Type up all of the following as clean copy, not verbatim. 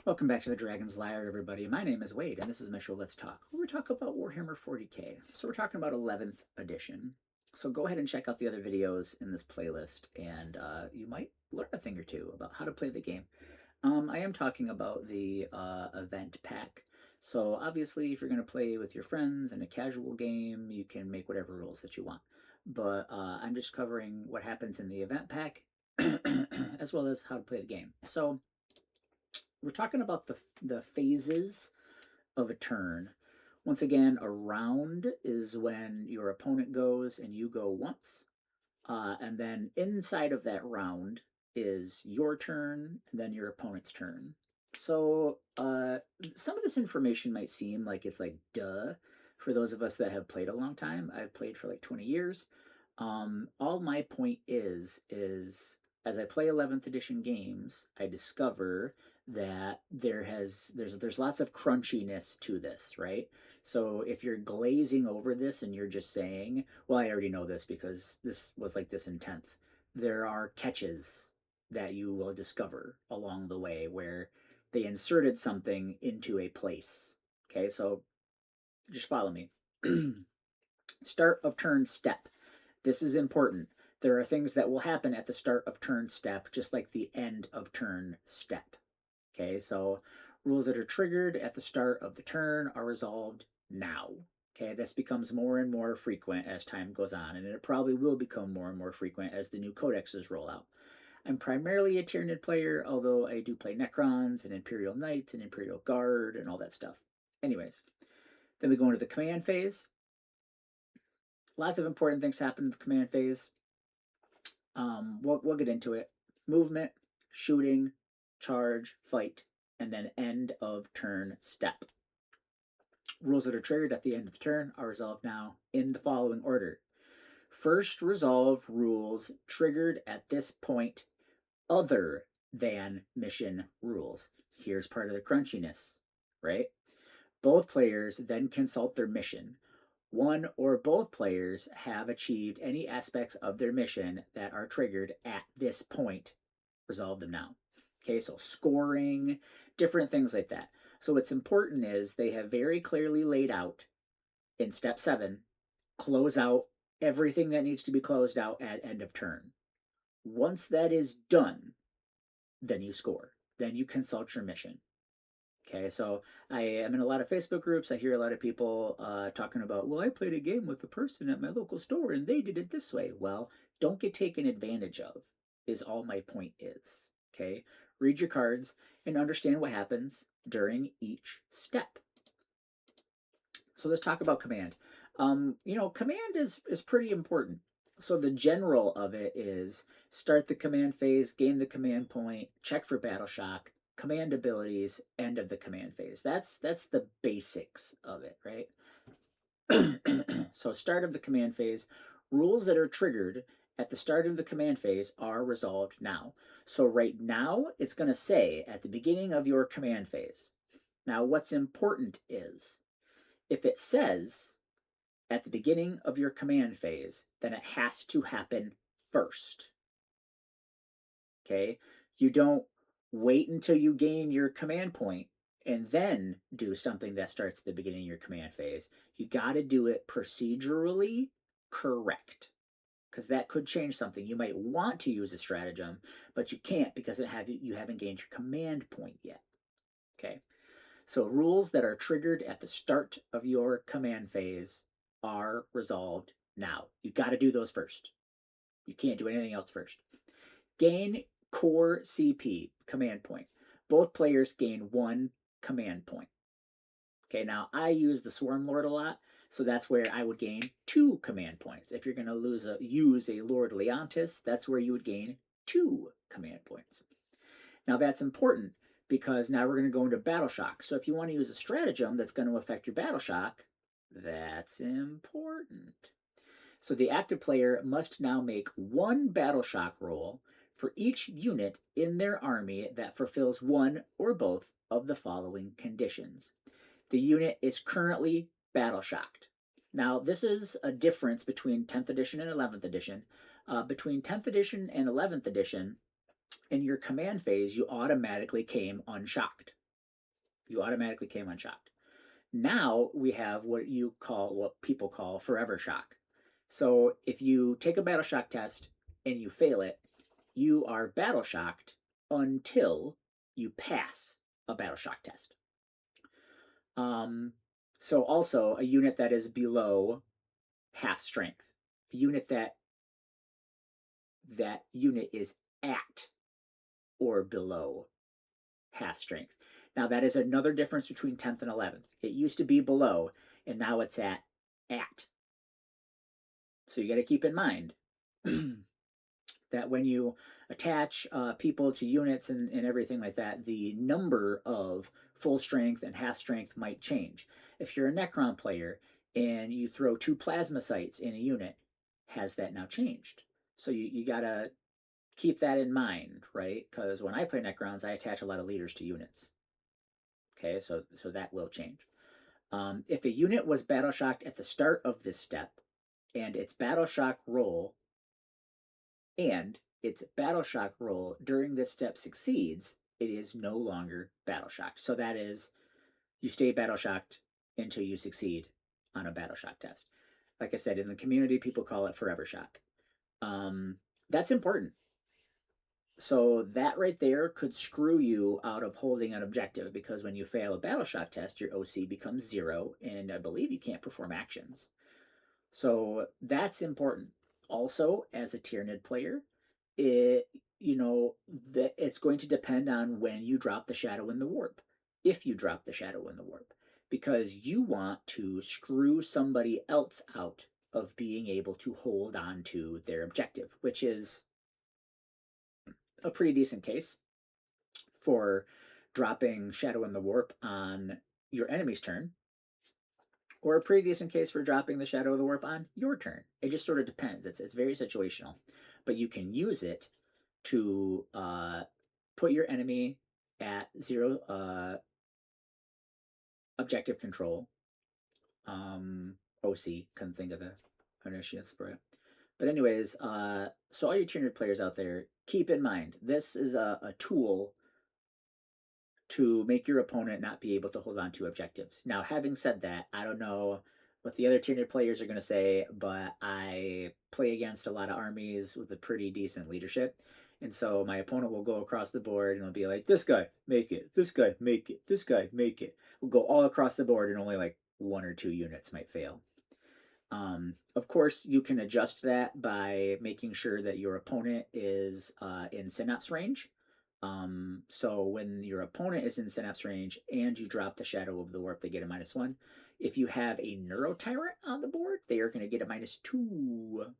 Welcome back to the Dragon's Lair, everybody. My name is Wade, and this is my show, Let's Talk, where we talk about Warhammer 40k. So we're talking about 11th edition. So go ahead and check out the other videos in this playlist, and you might learn a thing or two about how to play the game. I am talking about the event pack. So obviously, if you're going to play with your friends in a casual game, you can make whatever rules that you want. But I'm just covering what happens in the event pack, as well as how to play the game. So we're talking about the phases of a turn. Once again, a round is when your opponent goes and you go once. And then inside of that round is your turn and then your opponent's turn. So some of this information might seem like it's like duh for those of us that have played a long time. I've played for like 20 years. All my point is as I play 11th edition games, I discover that there's lots of crunchiness to this, right? So if you're glazing over this and you're just saying, well, I already know this because this was like this in 10th, there are catches that you will discover along the way where they inserted something into a place. Okay, so just follow me. Start of turn step. This is important. There are things that will happen at the start of turn step, just like the end of turn step. Okay, so rules that are triggered at the start of the turn are resolved now. Okay, this becomes more and more frequent as time goes on, and it probably will become more and more frequent as the new codexes roll out. I'm primarily a Tyranid player, although I do play Necrons and Imperial Knights and Imperial Guard and all that stuff. Anyways, then we go into the command phase. Lots of important things happen in the command phase. We'll get into it. Movement, shooting, charge, fight, and then end of turn step. Rules that are triggered at the end of the turn are resolved now in the following order. First resolve rules triggered at this point other than mission rules. Here's part of the crunchiness, right? Both players then consult their mission. One or both players have achieved any aspects of their mission that are triggered at this point. Resolve them now. Okay, so scoring, different things like that. So what's important is they have very clearly laid out in step 7, close out everything that needs to be closed out at end of turn. Once that is done, then you score. Then you consult your mission. Okay, so I am in a lot of Facebook groups. I hear a lot of people talking about, well, I played a game with a person at my local store and they did it this way. Well, don't get taken advantage of, is all my point is. Okay, read your cards and understand what happens during each step. So let's talk about command. Command is pretty important. So the general of it is start the command phase, gain the command point, check for battle shock, command abilities, end of the command phase. That's the basics of it, right? So start of the command phase, rules that are triggered at the start of the command phase are resolved now. So right now, it's going to say at the beginning of your command phase. Now, what's important is if it says at the beginning of your command phase, then it has to happen first. Okay? You don't wait until you gain your command point and then do something that starts at the beginning of your command phase. You got to do it procedurally correct because that could change something. You might want to use a stratagem, but you can't because you haven't gained your command point yet. Okay? So rules that are triggered at the start of your command phase are resolved now. You got to do those first. You can't do anything else first. Gain core CP, command point. Both players gain 1 command point. Okay, now I use the Swarm Lord a lot, so that's where I would gain 2 command points. If you're going to use a Lord Leontis, that's where you would gain 2 command points. Now that's important because now we're going to go into battle shock. So if you want to use a stratagem that's going to affect your battle shock, that's important. So the active player must now make 1 battle shock roll for each unit in their army that fulfills one or both of the following conditions. The unit is currently battle shocked. Now, this is a difference between 10th edition and 11th edition. Between 10th edition and 11th edition, in your command phase, you automatically came unshocked. You automatically came unshocked. Now we have what people call forever shock. So if you take a battle shock test and you fail it, you are battle shocked until you pass a battle shock test. Um, so also a unit that is below half strength, a unit that unit is at or below half strength. Now that is another difference between 10th and 11th. It used to be below, and now it's at. So you got to keep in mind that when you attach people to units and everything like that, the number of full strength and half strength might change. If you're a Necron player and you throw 2 plasmacytes in a unit, has that now changed? So you got to keep that in mind, right? Because when I play Necrons, I attach a lot of leaders to units. Okay, so that will change. If a unit was battle shocked at the start of this step, and its battle shock roll during this step succeeds, it is no longer battle shocked. So that is, you stay battle shocked until you succeed on a battle shock test. Like I said, in the community, people call it forever shock. That's important. So that right there could screw you out of holding an objective, because when you fail a battle shock test, your OC becomes 0, and I believe you can't perform actions. So that's important. Also, as a Tyranid player, it's going to depend on when you drop the Shadow in the Warp. If you drop the Shadow in the Warp, because you want to screw somebody else out of being able to hold on to their objective, which is a pretty decent case for dropping Shadow in the Warp on your enemy's turn, or a pretty decent case for dropping the Shadow of the Warp on your turn. It just sort of depends. It's very situational, but you can use it to put your enemy at 0 objective control. OC, couldn't think of the initials for it. But anyways, so all you Tyranid players out there, keep in mind, this is a tool to make your opponent not be able to hold on to objectives. Now, having said that, I don't know what the other Tyranid players are going to say, but I play against a lot of armies with a pretty decent leadership. And so my opponent will go across the board and it'll be like, this guy, make it. This guy, make it. This guy, make it. We'll go all across the board and only like 1 or 2 units might fail. Of course, you can adjust that by making sure that your opponent is in Synapse range. So when your opponent is in Synapse range and you drop the Shadow of the Warp, they get a -1. If you have a Neurotyrant on the board, they are going to get a -2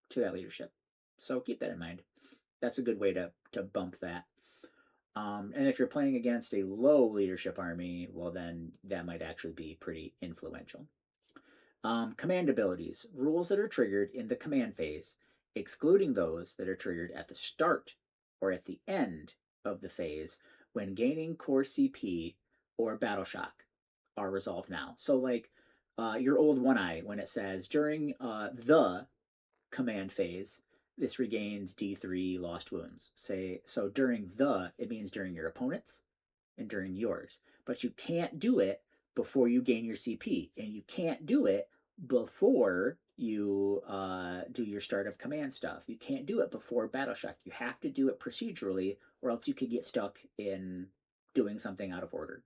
to that leadership. So keep that in mind. That's a good way to bump that. And if you're playing against a low leadership army, well, then that might actually be pretty influential. Command abilities, rules that are triggered in the command phase, excluding those that are triggered at the start or at the end of the phase when gaining core CP or battle shock, are resolved now. So like your old One Eye, when it says during the command phase, this regains D3 lost wounds. So during it means during your opponent's and during yours. But you can't do it before you gain your CP, and you can't do it before you do your start of command stuff. You can't do it before battle shock. You have to do it procedurally, or else you could get stuck in doing something out of order.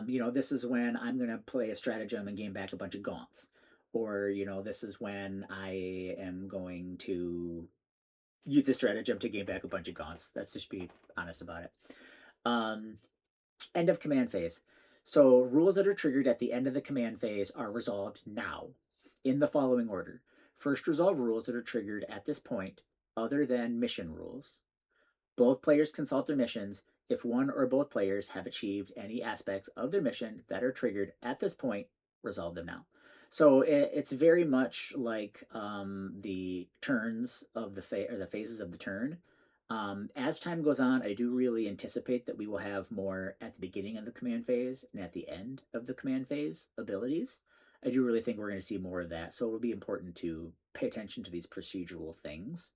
This is when I'm going to play a stratagem and gain back a bunch of gaunts. Or, this is when I am going to use a stratagem to gain back a bunch of gaunts. Let's just be honest about it. End of command phase. So rules that are triggered at the end of the command phase are resolved now in the following order. First, resolve rules that are triggered at this point other than mission rules. Both players consult their missions if one or both players have achieved any aspects of their mission that are triggered at this point. Resolve them now. So it's very much like the turns of the phases of the turn. As time goes on, I do really anticipate that we will have more at the beginning of the command phase and at the end of the command phase abilities. I do really think we're going to see more of that. So it'll be important to pay attention to these procedural things.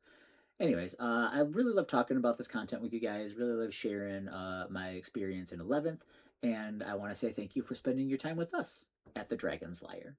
Anyways, I really love talking about this content with you guys. Really love sharing my experience in 11th. And I want to say thank you for spending your time with us at the Dragon's Lair.